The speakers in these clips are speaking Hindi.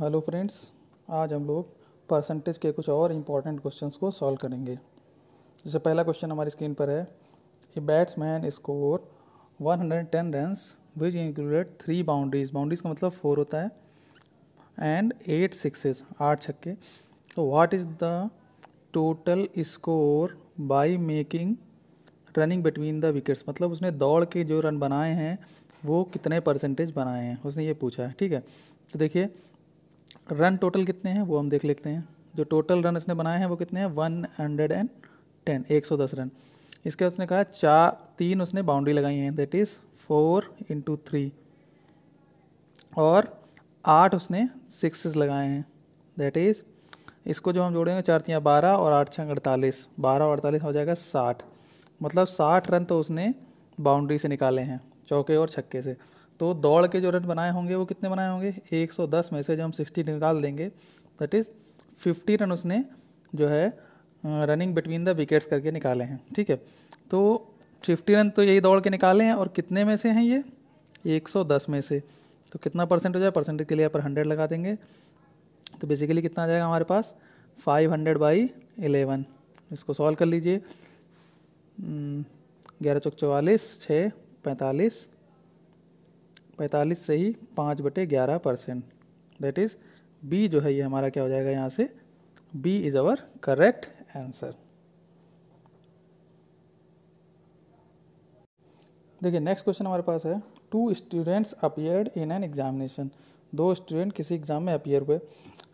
हेलो फ्रेंड्स, आज हम लोग परसेंटेज के कुछ और इम्पॉर्टेंट क्वेश्चंस को सॉल्व करेंगे। जैसे पहला क्वेश्चन हमारी स्क्रीन पर है, a batsman score 110 runs which included 3 boundaries. Boundaries का मतलब 4 होता है एंड 8 सिक्सेस, 8 छक्के। तो what is the total score by making running between the wickets, मतलब उसने दौड़ के जो रन बनाए हैं वो कितने परसेंटेज बनाए हैं, उसने ये पूछा है। ठीक है, तो देखिए रन टोटल कितने हैं वो हम देख लेते हैं। जो टोटल रन उसने बनाए हैं वो कितने हैं, 110, 110 रन। इसके बाद उसने कहा 3 उसने बाउंड्री लगाई हैं, दैट इज़ 4 × 3, और 8 उसने सिक्सेस लगाए हैं, दैट इज़, इसको जो हम जोड़ेंगे 4 × 3 = 12 और 8 × 6 = 48, 12 और 48 हो जाएगा 60। मतलब 60 रन तो उसने बाउंड्री से निकाले हैं, चौके और छक्के से। तो दौड़ के जो रन बनाए होंगे वो कितने बनाए होंगे, 110 में से जब हम 60 निकाल देंगे दैट इज़ 50 रन उसने जो है रनिंग बिटवीन द विकेट्स करके निकाले हैं। ठीक है, तो 50 रन तो यही दौड़ के निकाले हैं, और कितने में से हैं ये, 110 में से। तो कितना परसेंट हो जाए, परसेंटेज के लिए यहाँ पर 100 लगा देंगे। तो बेसिकली कितना आ जाएगा हमारे पास, 500/11। इसको सॉल्व कर लीजिए। 11 × 44, 6 45, 45 से ही 5/11%, दैट इज़ बी जो है ये हमारा क्या हो जाएगा, यहाँ से B is our correct answer. देखिए नेक्स्ट क्वेश्चन हमारे पास है, 2 students appeared in an examination. 2 student किसी एग्जाम में अपीयर हुए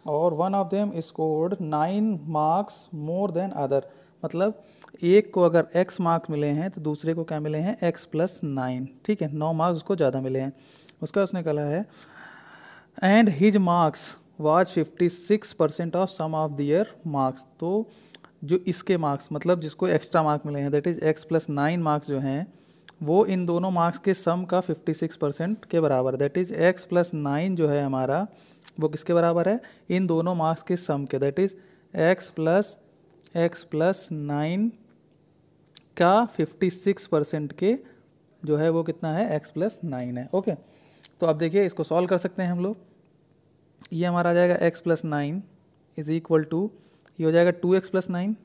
और one of them scored 9 marks more than other. मतलब एक को अगर x मार्क्स मिले हैं तो दूसरे को क्या मिले हैं, x+9। ठीक है, 9 मार्क्स उसको ज़्यादा मिले हैं। उसका उसने कहा है and his marks was 56% of sum of their marks. तो जो इसके मार्क्स, मतलब जिसको एक्स्ट्रा मार्क्स मिले हैं, दैट इज़ x+9 मार्क्स जो हैं वो इन दोनों मार्क्स के सम का 56% के बराबर, दैट इज़ x+9 जो है हमारा वो किसके बराबर है, इन दोनों मार्क्स के सम के, दैट इज़ x+9 का 56% के जो है वो कितना है, x+9 है। ओके, तो अब देखिए इसको सॉल्व कर सकते हैं हम लोग। ये हमारा आ जाएगा x+9 इज इक्वल टू, ये हो जाएगा 2x+9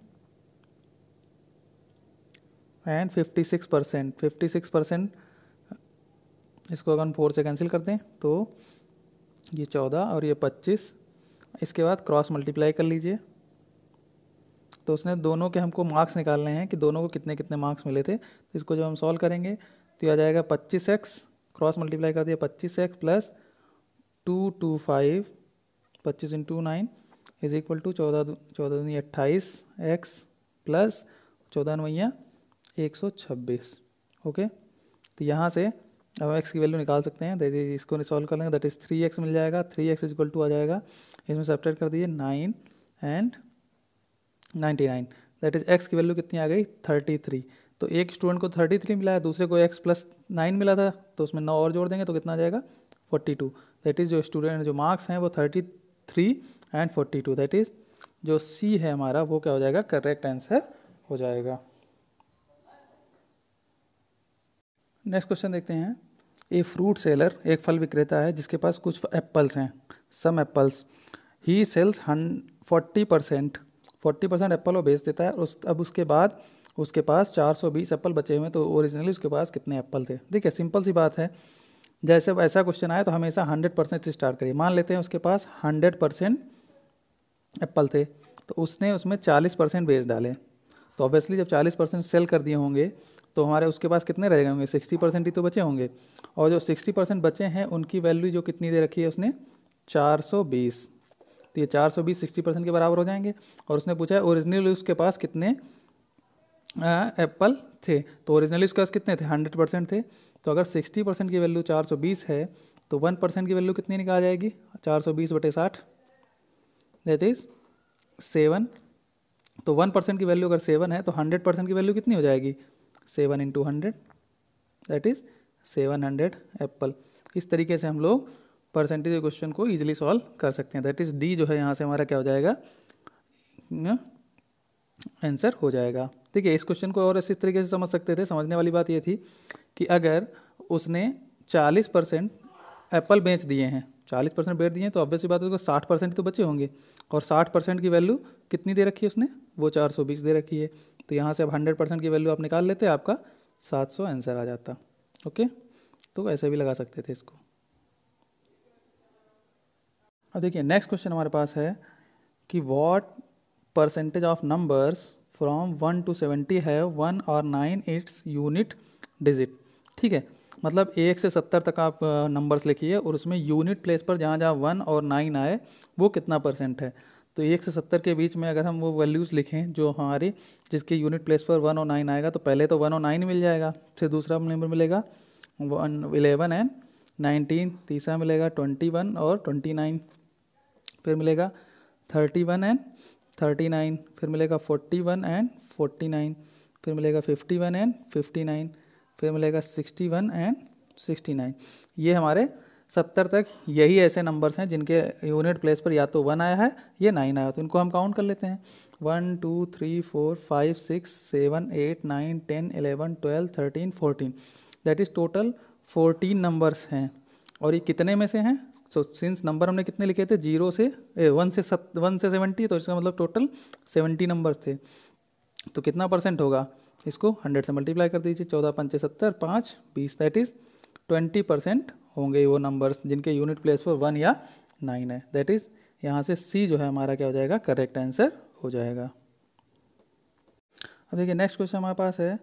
एंड 56%। इसको अगर हम 4 से कैंसिल कर दें तो ये 14 और ये 25। इसके बाद क्रॉस मल्टीप्लाई कर लीजिए। तो उसने दोनों के हमको मार्क्स निकालने हैं कि दोनों को कितने कितने मार्क्स मिले थे। तो इसको जब हम सॉल्व करेंगे तो आ जाएगा 25x, क्रॉस मल्टीप्लाई कर दिया, 25x plus 225, 25 × 9 is equal to 14 दूनी 28 x प्लस 14 9 126। ओके, तो यहाँ से अब x की वैल्यू निकाल सकते हैं, इसको सॉल्व कर लेंगे, दैट इज़ 3x मिल जाएगा। 3x इज इक्वल टू आ जाएगा, इसमें सब्ट्रैक्ट कर दिए 9 एंड 99, दैट इज़ x की वैल्यू कितनी आ गई, 33। तो एक स्टूडेंट को 33 मिला है, दूसरे को x+9 मिला था, तो उसमें 9 और जोड़ देंगे तो कितना आ जाएगा, 42। दैट इज़ जो स्टूडेंट जो मार्क्स हैं वो 33 एंड 42, दैट इज़ जो C है हमारा वो क्या हो जाएगा, करेक्ट आंसर हो जाएगा। नेक्स्ट क्वेश्चन देखते हैं, ए फ्रूट सेलर, एक फल विक्रेता है जिसके पास कुछ एप्पल्स हैं, सम एप्पल्स, ही सेल्स 40% एप्पल वो बेच देता है। अब उसके बाद उसके पास 420 एप्पल बचे हुए हैं, तो ओरिजिनली उसके पास कितने एप्पल थे। देखिए सिंपल सी बात है, जैसे ऐसा क्वेश्चन आया तो हमेशा 100% से स्टार्ट करिए। मान लेते हैं उसके पास 100% एप्पल थे, तो उसने उसमें 40% बेच डाले। तो ऑब्वियसली जब 40% सेल कर दिए होंगे तो हमारे उसके पास कितने रह गए होंगे, 60% ही तो बचे होंगे। और जो 60% बचे हैं उनकी वैल्यू जो कितनी दे रखी है उसने, 420। तो ये 420 60% के बराबर हो जाएंगे। और उसने पूछा है ओरिजिनली उसके पास कितने एप्पल थे, तो ओरिजिनली उसके पास कितने थे, 100% थे। तो अगर 60% की वैल्यू 420 है तो 1% की वैल्यू कितनी निकाल जाएगी, 420/60, दैट इज़ 7। तो 1% की वैल्यू अगर 7 है तो 100% की वैल्यू कितनी हो जाएगी, 7 × 100, दैट इज़ 700 एप्पल। इस तरीके से हम लोग परसेंटेज क्वेश्चन को इजीली सॉल्व कर सकते हैं, दैट इज़ डी जो है यहाँ से हमारा क्या हो जाएगा, आंसर हो जाएगा। देखिए इस क्वेश्चन को और इसी तरीके से समझ सकते थे। समझने वाली बात ये थी कि अगर उसने 40% एप्पल बेच दिए हैं, 40% बेट दिए तो ऑब्वियस सी बात है उसको 60% तो बचे होंगे, और 60% की वैल्यू कितनी दे रखी है उसने, वो 420 दे रखी है। तो यहाँ से अब 100% की वैल्यू आप निकाल लेते, आपका 700 आंसर आ जाता। ओके, तो ऐसे भी लगा सकते थे इसको। अब देखिए नेक्स्ट क्वेश्चन हमारे पास है कि what percentage of numbers from 1 to 70 है 1 और 9 इट्स यूनिट डिजिट। ठीक है, मतलब 1 से 70 तक आप नंबर्स लिखिए और उसमें यूनिट प्लेस पर जहाँ जहाँ 1 और 9 आए वो कितना परसेंट है। तो 1 से 70 के बीच में अगर हम वो वैल्यूज़ लिखें जो हमारी जिसके यूनिट प्लेस पर 1 और 9 आएगा, तो पहले तो 1 और 9 मिल जाएगा, फिर दूसरा नंबर मिलेगा 11 एंड 19, तीसरा मिलेगा 21 और 29, फिर मिलेगा 31 एंड 39, फिर मिलेगा 41 एंड 49, फिर मिलेगा 51 एंड 59, फिर मिलेगा 61 एंड 69। ये हमारे 70 तक यही ऐसे नंबर्स हैं जिनके यूनिट प्लेस पर या तो 1 आया है या 9 आया, तो इनको हम काउंट कर लेते हैं। 1 2 3 4 5 6 7 8 9 10 11 12 13 14, दैट इज़ टोटल 14 नंबर्स हैं। और ये कितने में से हैं, सो सिंस नंबर हमने कितने लिखे थे 1 से 70, तो इसका मतलब टोटल 70 नंबर थे। तो कितना परसेंट होगा, इसको 100 से मल्टीप्लाई कर दीजिए, 14 पंचे 70, 5 20, दैट इज़ 20% होंगे वो नंबर्स जिनके यूनिट प्लेस पर 1 या 9 है। दैट इज़ यहाँ से सी जो है हमारा क्या हो जाएगा, करेक्ट आंसर हो जाएगा। अब देखिए नेक्स्ट क्वेश्चन हमारे पास है,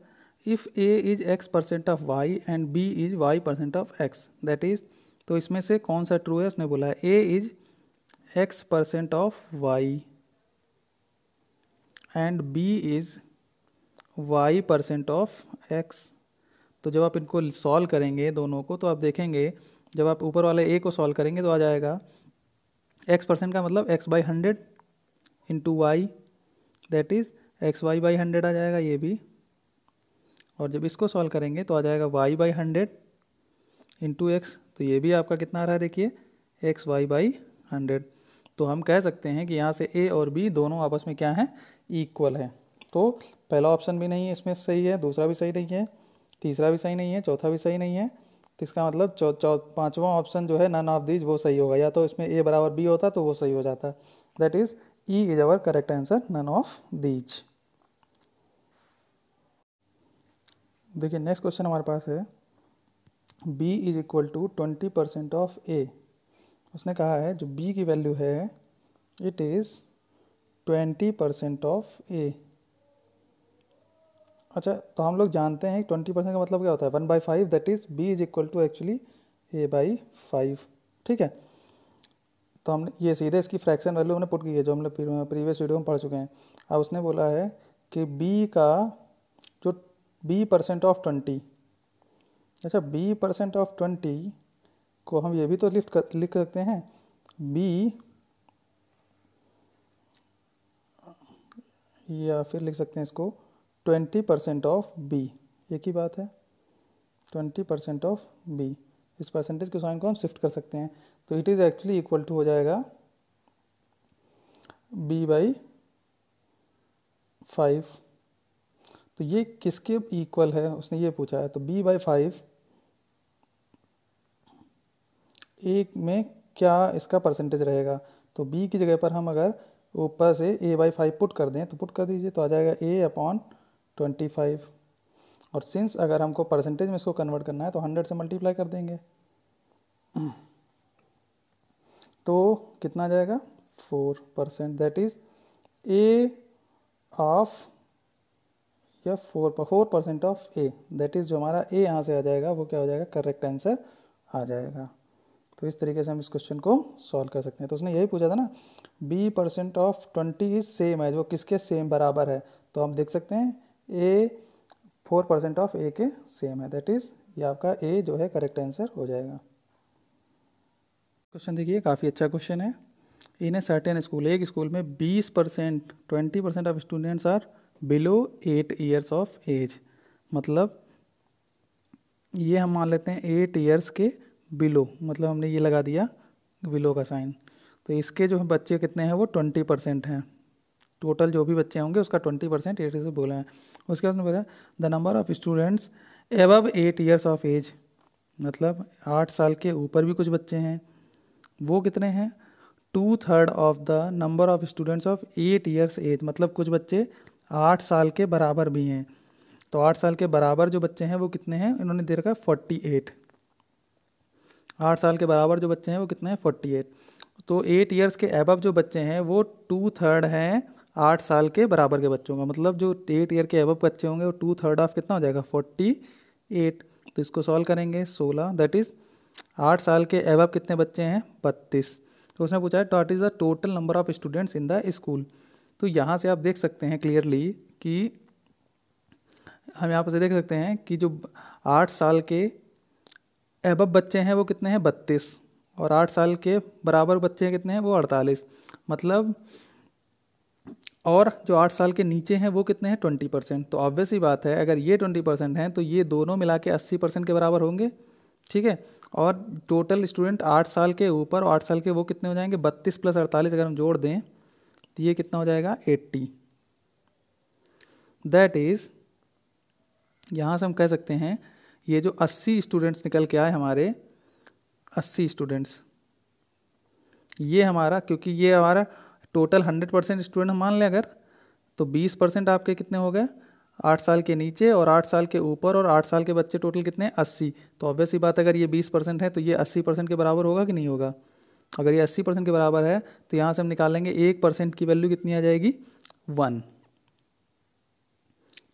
if A is x% of y and b is y% of x, that is, तो इसमें से कौन सा ट्रू है, उसने बोला है a is x% of y and b is y% of x। तो जब आप इनको सॉल्व करेंगे दोनों को, तो आप देखेंगे जब आप ऊपर वाले a को सॉल्व करेंगे तो आ जाएगा x% का मतलब x/100 into Y, that is xy/100 आ जाएगा ये भी। और जब इसको सॉल्व करेंगे तो आ जाएगा y/100 इंटू एक्स, तो ये भी आपका कितना आ रहा है देखिए xy/100। तो हम कह सकते हैं कि यहाँ से a और b दोनों आपस में क्या हैं, इक्वल है। तो पहला ऑप्शन भी नहीं है इसमें सही है, दूसरा भी सही नहीं है, तीसरा भी सही नहीं है, चौथा भी सही नहीं है। तो इसका मतलब पांचवा ऑप्शन जो है नन ऑफ दीज वो सही होगा, या तो इसमें a बराबर b होता तो वो सही हो जाता। That is E is our correct answer, none of these. देखिए नेक्स्ट क्वेश्चन हमारे पास है, b is equal to 20% of a। उसने कहा है जो b की वैल्यू है इट इज़ 20% ऑफ a। अच्छा, तो हम लोग जानते हैं 20% का मतलब क्या होता है 1/5, that is b is equal to actually a/5। ठीक है, तो हमने ये सीधे इसकी फ्रैक्शन वैल्यू हमने पुट की है जो हमने प्रीवियस वीडियो में पढ़ चुके हैं। अब उसने बोला है कि b का जो b% ऑफ 20, अच्छा b% ऑफ 20 को हम ये भी तो लिख सकते हैं b, या फिर लिख सकते हैं इसको 20% ऑफ b, एक ही बात है 20% ऑफ b। इस परसेंटेज के साइन को हम शिफ्ट कर सकते हैं, तो it is actually equal to हो जाएगा b/5। तो ये किसके इक्वल है उसने ये पूछा है, तो b/5 एक में क्या इसका परसेंटेज रहेगा। तो b की जगह पर हम अगर ऊपर से a/5 पुट कर दें तो पुट कर दीजिए, तो आ जाएगा a/25। और सिंस अगर हमको परसेंटेज में इसको कन्वर्ट करना है तो 100 से मल्टीप्लाई कर देंगे, तो कितना आ जाएगा 4%, दैट इज a ऑफ या 4% ऑफ a, दैट इज जो हमारा a यहाँ से आ जाएगा वो क्या हो जाएगा, करेक्ट आंसर आ जाएगा। तो इस तरीके से हम इस क्वेश्चन को सॉल्व कर सकते हैं। तो उसने यही पूछा था ना b% ऑफ 20 इज सेम है, जो किसके सेम बराबर है, तो हम देख सकते हैं a 4% ऑफ a के सेम है, दैट इज ये आपका a जो है करेक्ट आंसर हो जाएगा। क्वेश्चन देखिए काफ़ी अच्छा क्वेश्चन है। इन ए सर्टेन स्कूल, एक स्कूल में 20% ऑफ students are below 8 years of age, मतलब ये हम मान लेते हैं 8 ईयर्स के बिलो, मतलब हमने ये लगा दिया बिलो का साइन। तो इसके जो बच्चे कितने हैं वो 20% हैं, टोटल जो भी बच्चे होंगे उसका 20% 8 से बोला है। उसके बाद में बोला the number of students above 8 years of age, मतलब 8 साल के ऊपर भी कुछ बच्चे हैं, वो कितने हैं, 2/3 of the number of students of 8 years age, मतलब कुछ बच्चे 8 साल के बराबर भी हैं। तो 8 साल के बराबर जो बच्चे हैं वो कितने हैं, इन्होंने दे रखा है 48। 8 साल के बराबर जो बच्चे हैं वो कितने हैं, 48। तो 8 ईयर्स के एबव जो बच्चे हैं वो 2/3 हैं 8 साल के बराबर के बच्चों का, मतलब जो 8 ईयर के एबव बच्चे होंगे वो 2/3 ऑफ कितना हो जाएगा, 48। तो इसको सॉल्व करेंगे, 16 दैट इज़ 8 साल के एबव कितने बच्चे हैं, 32। तो उसने पूछा है what is the total number of students in the school. तो यहाँ से आप देख सकते हैं क्लियरली कि हम यहाँ पर से देख सकते हैं कि जो 8 साल के एबव बच्चे हैं वो कितने हैं, 32, और 8 साल के बराबर बच्चे कितने हैं, वो 48। मतलब और जो 8 साल के नीचे हैं वो कितने हैं, 20%। तो ऑब्वियस ही बात है अगर ये 20% हैं तो ये दोनों मिला के 80% के बराबर होंगे, ठीक है। और टोटल स्टूडेंट 8 साल के ऊपर और 8 साल के वो कितने हो जाएंगे, 32 + 48 अगर हम जोड़ दें तो ये कितना हो जाएगा, 80। दैट इज़ यहाँ से हम कह सकते हैं ये जो 80 स्टूडेंट्स निकल के आए हमारे, 80 स्टूडेंट्स, ये हमारा, क्योंकि ये हमारा टोटल 100% स्टूडेंट हम मान लें अगर, तो 20% आपके कितने हो गए, 8 साल के नीचे और 8 साल के ऊपर, और 8 साल के बच्चे टोटल कितने हैं, 80। तो ऑब्वियस ही बात अगर ये 20% है तो ये 80% के बराबर होगा कि नहीं होगा। अगर ये 80% के बराबर है तो यहाँ से हम निकालेंगे 1% की वैल्यू कितनी आ जाएगी, 1,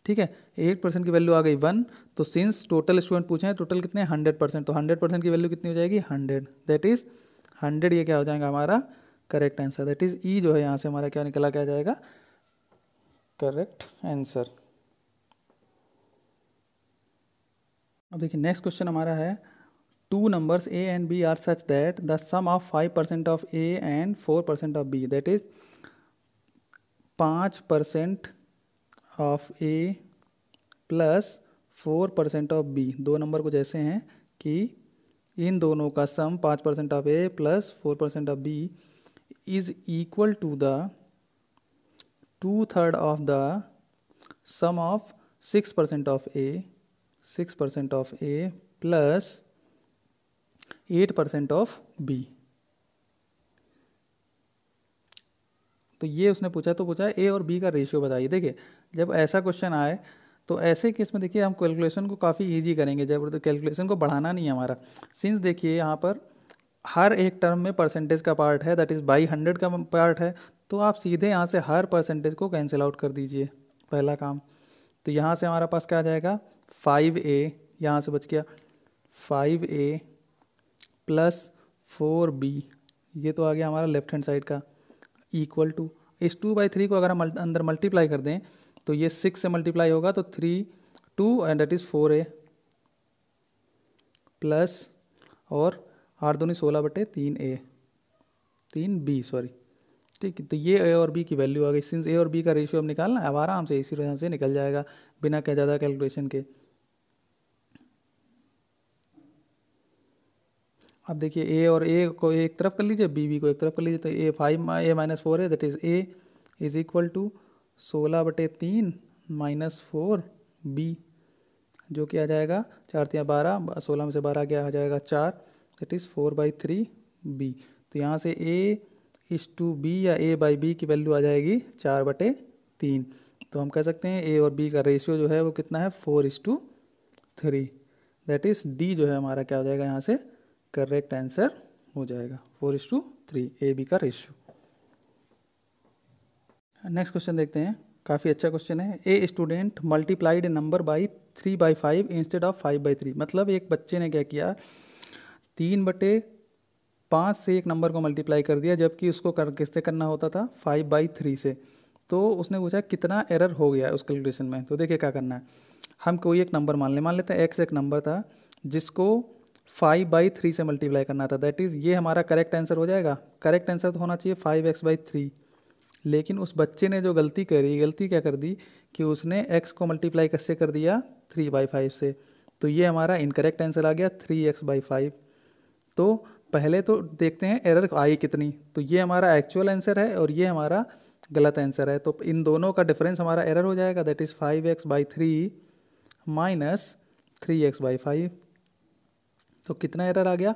ठीक है। 1% की वैल्यू आ गई 1। तो सिंस टोटल स्टूडेंट पूछे हैं टोटल कितने, 100%, तो 100% की वैल्यू कितनी हो जाएगी, 100, दैट इज़ 100। ये क्या हो जाएगा हमारा करेक्ट आंसर, दैट इज़ ई जो है यहाँ से हमारा क्या निकला, क्या जाएगा करेक्ट आंसर। अब देखिए नेक्स्ट क्वेश्चन हमारा है, 2 numbers a and b are such that the sum of 5% of a and 4% of b, that is 5% of a plus 4% of B. दो नंबर कुछ ऐसे हैं कि इन दोनों का sum 5% of A plus 4% of B is equal to the 2/3 of the sum of 6% of A, 6% of A plus 8% of B. तो ये उसने पूछा, तो पूछा ए और बी का रेशियो बताइए। देखिए जब ऐसा क्वेश्चन आए तो ऐसे केस में देखिए हम कैलकुलेशन को काफ़ी इजी करेंगे, जब कैलकुलेशन को बढ़ाना नहीं है हमारा। सिंस देखिए यहाँ पर हर एक टर्म में परसेंटेज का पार्ट है, दैट इज़ बाई 100 का पार्ट है, तो आप सीधे यहाँ से हर परसेंटेज को कैंसिल आउट कर दीजिए, पहला काम। तो यहाँ से हमारा पास क्या आ जाएगा, 5a, यहाँ से बच गया 5a प्लस 4b, ये तो आ गया हमारा लेफ्ट हैंड साइड का, इक्वल टू इस 2/3 को अगर हम अंदर मल्टीप्लाई कर दें तो ये 6 से मल्टीप्लाई होगा तो 3 2 and that is 4a plus और 8 दूनी 16/3a 3b, सॉरी, ठीक है। तो ये ए और बी की वैल्यू आ गई। सिंस ए और बी का रेशियो हम निकालना है, अब आराम से इसी वजह से निकल जाएगा बिना क्या ज़्यादा कैलकुलेशन के। अब देखिए ए और ए को एक तरफ कर लीजिए, बी को एक तरफ कर लीजिए, तो ए 5a - 4 है, that is A is equal to 16/3 - 4b, जो कि आ जाएगा 4 × 12, 16 में से 12 क्या आ जाएगा 4, दैट इज़ 4/3b। तो यहाँ से a/b या a/b की वैल्यू आ जाएगी 4/3। तो हम कह सकते हैं ए और बी का रेशियो जो है वो कितना है, 4:3, दैट इज़ डी जो है हमारा क्या हो जाएगा यहाँ से करेक्ट आंसर हो जाएगा, 4:3 ए बी का रेशियो। नेक्स्ट क्वेश्चन देखते हैं, काफ़ी अच्छा क्वेश्चन है। A student multiplied A number by 3/5 instead of 5/3। मतलब एक बच्चे ने क्या किया, 3/5 से एक नंबर को मल्टीप्लाई कर दिया, जबकि उसको किससे करना होता था, 5/3 से। तो उसने पूछा कितना एरर हो गया उस कैलकुलेशन में। तो देखिए क्या करना है, हम कोई एक नंबर मान लेते हैं एक्स एक नंबर था जिसको 5/3 से मल्टीप्लाई करना था, दैट इज़ ये हमारा करेक्ट आंसर हो जाएगा। करेक्ट आंसर तो होना चाहिए 5x/3, लेकिन उस बच्चे ने जो गलती करी, गलती क्या कर दी कि उसने x को मल्टीप्लाई कैसे कर दिया, 3/5 से। तो ये हमारा इनकरेक्ट आंसर आ गया 3x/5। तो पहले तो देखते हैं एरर आई कितनी। तो ये हमारा एक्चुअल आंसर है और ये हमारा गलत आंसर है, तो इन दोनों का डिफरेंस हमारा एरर हो जाएगा, दैट इज़ 5x/3 - 3x/5। तो कितना एरर आ गया,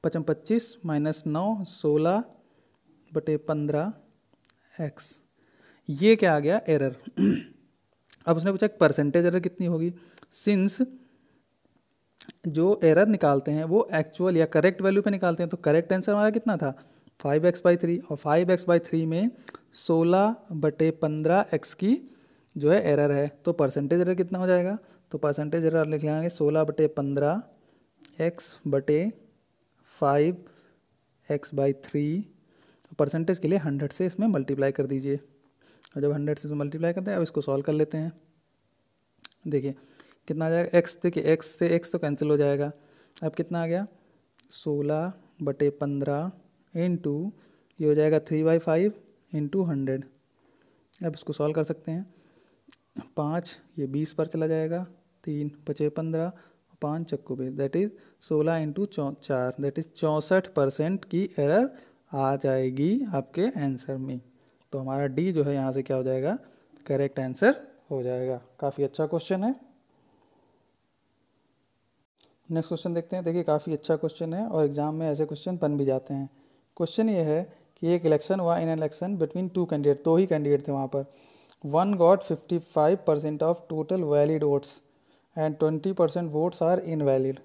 पचम 25 माइनस 9 16/15x। ये क्या आ गया? एरर। अब उसने पूछा परसेंटेज एरर कितनी होगी। सिंस जो एरर निकालते हैं वो एक्चुअल या करेक्ट वैल्यू पे निकालते हैं, तो करेक्ट आंसर हमारा कितना था? 5x/3, और 5x/3 में 16/15x की जो है एरर है, तो परसेंटेज एरर कितना हो जाएगा? तो परसेंटेज एरर लिख लेंगे 16/15x/5x/3। परसेंटेज के लिए 100 से इसमें मल्टीप्लाई कर दीजिए, और जब 100 से मल्टीप्लाई करते हैं, अब इसको सॉल्व कर लेते हैं। देखिए कितना आ जाएगा? x, देखिए x से x तो कैंसिल हो जाएगा। अब कितना आ गया? 16/15 इंटू ये हो जाएगा 3/5 इंटू 100। अब इसको सॉल्व कर सकते हैं। 5 ये 20 पर चला जाएगा, 3 बचे 15, 5 चक्कू 20, that is 16 into 4, that is 64% की एरर आ जाएगी आपके आंसर में। तो हमारा डी जो है यहाँ से क्या हो जाएगा? करेक्ट आंसर हो जाएगा। काफ़ी अच्छा क्वेश्चन है। नेक्स्ट क्वेश्चन देखते हैं। देखिए काफ़ी अच्छा क्वेश्चन है और एग्जाम में ऐसे क्वेश्चन बन भी जाते हैं। क्वेश्चन ये है कि एक इलेक्शन हुआ, इन इलेक्शन बिटवीन 2 कैंडिडेट, 2 ही कैंडिडेट थे वहाँ पर। One got 55% of total valid votes and 20% votes are invalid.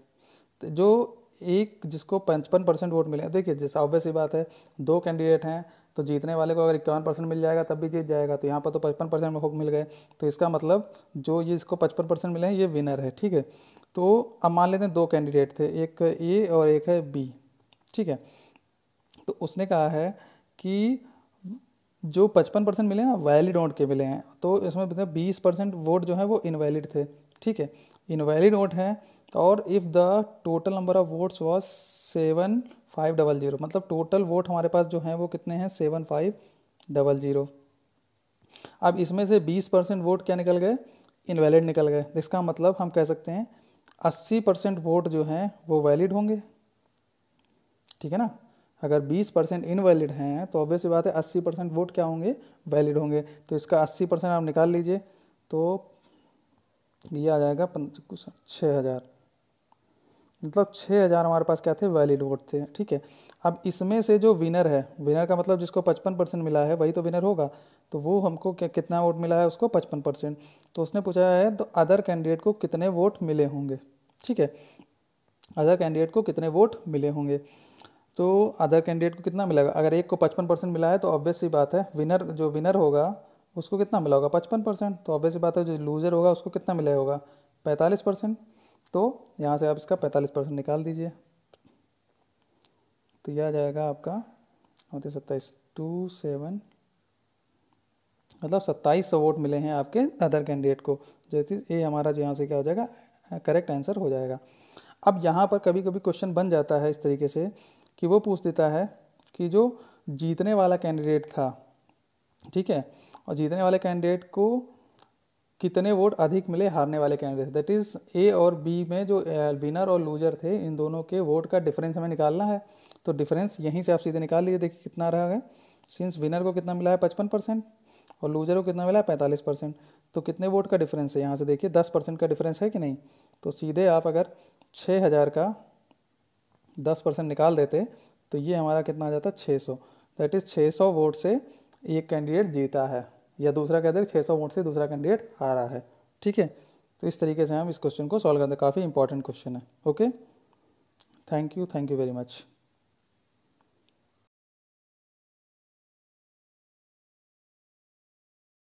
जो एक जिसको 55% वोट मिले, देखिए जैसे ऑब्वियस सी बात है, 2 कैंडिडेट हैं तो जीतने वाले को अगर 51% मिल जाएगा तब भी जीत जाएगा, तो यहाँ पर तो 55% मिल गए, तो इसका मतलब जो ये इसको 55% मिले हैं ये विनर है। ठीक है, तो अब मान लेते हैं 2 कैंडिडेट थे, एक ए और एक है बी। ठीक है, तो उसने कहा है कि जो 55% मिले हैं वैलिड वोट के मिले हैं, तो इसमें मतलब 20% वोट जो है वो इनवैलिड थे। ठीक है, इनवैलिड वोट है, और if the total number of votes was 7500, मतलब टोटल वोट हमारे पास जो है वो कितने हैं? 7500। अब इसमें से 20% वोट क्या निकल गए? इनवैलिड निकल गए। इसका मतलब हम कह सकते हैं 80% वोट जो हैं वो वैलिड होंगे। ठीक है ना, अगर 20% इनवैलिड हैं तो ऑब्वियस बात है 80% वोट क्या होंगे? वैलिड होंगे। तो इसका 80% आप निकाल लीजिए, तो ये आ जाएगा 6000, मतलब 6000 हमारे पास क्या थे? वैलिड वोट थे। ठीक है, अब इसमें से जो विनर है, विनर का मतलब जिसको 55% मिला है वही तो विनर होगा, तो वो हमको क्या कितना वोट मिला है? उसको 55%। तो उसने पूछा है तो अदर कैंडिडेट को कितने वोट मिले होंगे। ठीक है, अदर कैंडिडेट को कितने वोट मिले होंगे, तो अदर कैंडिडेट को कितना मिलेगा? अगर एक को 55% मिला है तो ऑब्वियस सी बात है विनर, जो विनर होगा उसको कितना मिला होगा? 55%। तो ऑब्वियस सी बात है जो लूजर होगा उसको कितना मिला होगा? 45%। तो यहाँ से आप इसका 45% निकाल दीजिए, तो यह आ जाएगा आपका 27 27, मतलब 2700 वोट मिले हैं आपके अदर कैंडिडेट को, जैसे ये हमारा जो यहाँ से क्या हो जाएगा? करेक्ट आंसर हो जाएगा। अब यहाँ पर कभी कभी क्वेश्चन बन जाता है इस तरीके से कि वो पूछ देता है कि जो जीतने वाला कैंडिडेट था, ठीक है, और जीतने वाले कैंडिडेट को कितने वोट अधिक मिले हारने वाले कैंडिडेट, दैट इज ए और बी में जो विनर और लूजर थे इन दोनों के वोट का डिफरेंस हमें निकालना है। तो डिफरेंस यहीं से आप सीधे निकाल लीजिए। देखिए कितना रहा है, सिंस विनर को कितना मिला है? 55% और लूजर को कितना मिला है? 45%। तो कितने वोट का डिफरेंस है? यहाँ से देखिए 10% का डिफरेंस है कि नहीं। तो सीधे आप अगर 6000 का 10% निकाल देते तो ये हमारा कितना आ जाता? 600। दैट इज 600 वोट से एक कैंडिडेट जीता है, या दूसरा कहते हैं 600 वोट से दूसरा कैंडिडेट हारा है। ठीक है, तो इस तरीके से हम इस क्वेश्चन को सॉल्व करते हैं। काफ़ी इंपॉर्टेंट क्वेश्चन है। Okay, thank you very much.